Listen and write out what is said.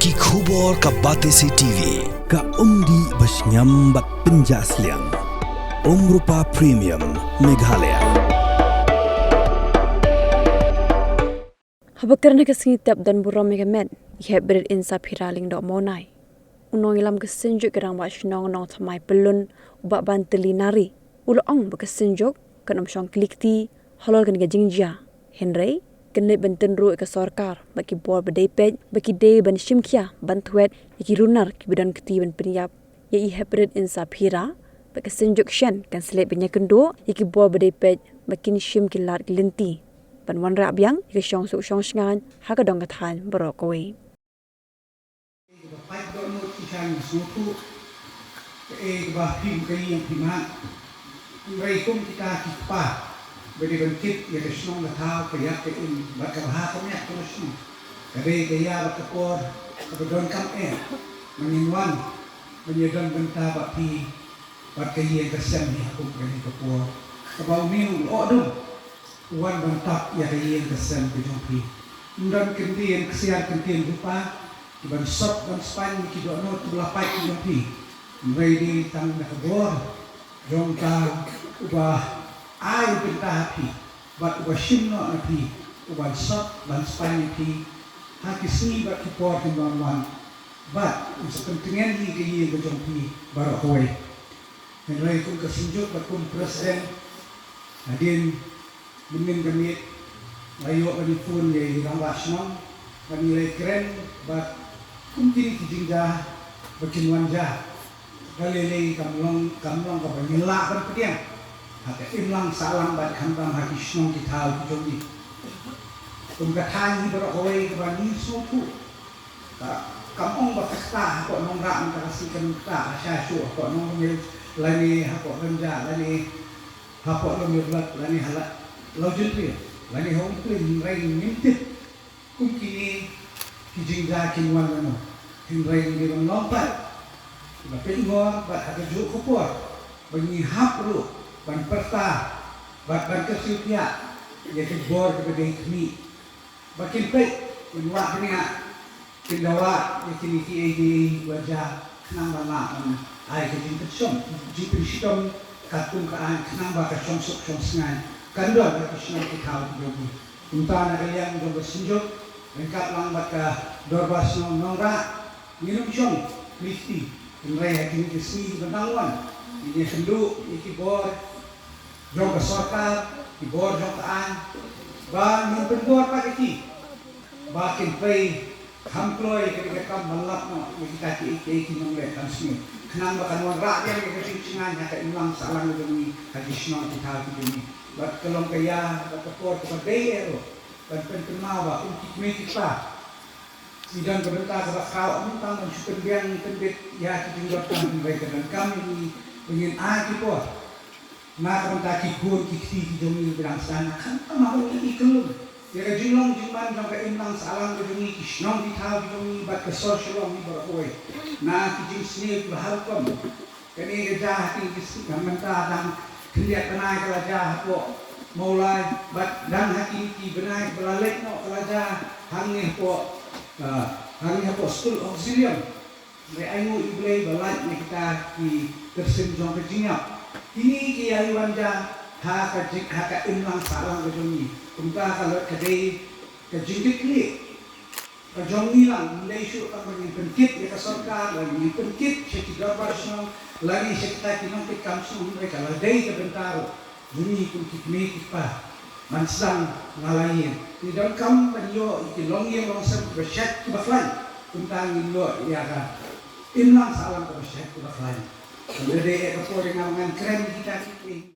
Ki khubor ka Batesi TV. Ka umdi basnyam bak penjaslian. Rupa Premium Meghalaya. Habakarna kasingitap dan buram megamet. Ihab berid insap hiraling dok monai. Unong ilam kesenjuk kerang wasnong nong thamai pelun ubak banteli nari. Ulo ong bakasenjuk kan omsyong klikti halol kan gajingja. Henry kenle benten ru ke sorkar baki bor bedepej baki de ban shimkia bantuet iki runar ki bidan keti ban penyap. Ya ihab berid insap hira bakasenjuk shen kan selep benya kendo iki bor bedepej baki ni shim kilat gelinti. Ban wan rap yang iki syong su syong sngan ha ka dong kathan barokowe. Baik dono ikan suatu bahim kaya yang primat mereka kita kipa beri bentuk ya kesenong dah tahu kaya kein bakabah kami terus kaya kaya bakapor kabedon kam menyinwan menyedon benta bakti bakaya kesen ni aku kaya kapor kabau minu odum wan bentap ya kaya kesen kejumpi dan kemudian kesian kemudian lupa Iban sop dan span ki do no tu lapai ki yopi. Ready tang na kabor. Jong ka uba ai pinta api. Bat uba shimno api. Uba sop dan span ki ha ki sini bat ki por ki wan. Bat usa pentingan ni ki ye jong pi baro hoy. Henry kun ka sinjuk bat kun presiden. Adin bumin gamit ayo bani pun ye rang wasnong. Bani le keren bat kumkini kijingja berkinwanja kalele kamlong ka banyela berpediang hak imlang salam bat khandam hak isnong kitau kijogi kumkathai berhoi bani sutu ka kamong bakasta ko nong ram ka sikan ta asya su ko nong mil lani hako renja lani hako lomyulat lani halat lojulri lani hong plin rain mintit kumkini kijingja kinwan ano hingray ni bang lompat bapin ngor bat ada juk kupur bangi hapru ban perta bat ban kesilpia ya kebor kepada kami bakin pe menwa kenia kindawa ya kini ki wajah kenang bala ai kejin petsom jipin sitom katung kaan kenang ba ka songsok songsngan kandor ka kisna kitau jogi untana kalian jogo sinjuk lengkap lang baka dorbas nongra minum syong listi ingray hakin kisi benangwan ini hendu iki bor jong ka sorkar ki bor jong kaan ba min bor pa iki bakin pay hamploy ketika kam malap no iki kaki iki nong le tansmi kenang bakan wan ra yang ke singan ha ka imang salang demi hadis no kita ini bat kelong kaya bat por ka bayero ban pentenau ba untuk kita sidang kebentar bakal tentang dan syukur tembet ya ditinggalkan baik dan kami ingin po na kebentar kibur kiksi jomi bilang sana kan mau ini kelum ya jinong jimban jong ka imlang salang jomi kisnong ditau jomi bat ke sosial ni beroi na kijing sini bahal kom kini gejah hati kisi mentah dan kelihat kenai kelajah po mulai bat dan hati ki benai belalek no kelajah hangih po hari apa school auxilium mereka ingu iblay balat kita di tersenjong kejinyap ini kiai wanja haka imlang salang kejungi kumta kalau kadai kejingkit ni kejong nilang mulai syuk kan bagi penkit ya kesorkar lagi penkit syekh barsong lagi syekh kinong kamsung mereka ladai kebentar bunyi kunkit kita mansang ngalayin di dalam kam panyo itilong yang langsung bersyat kebaklan tentang lo ya kan imlang salam bersyat kebaklan jadi ekor dengan keren kita ini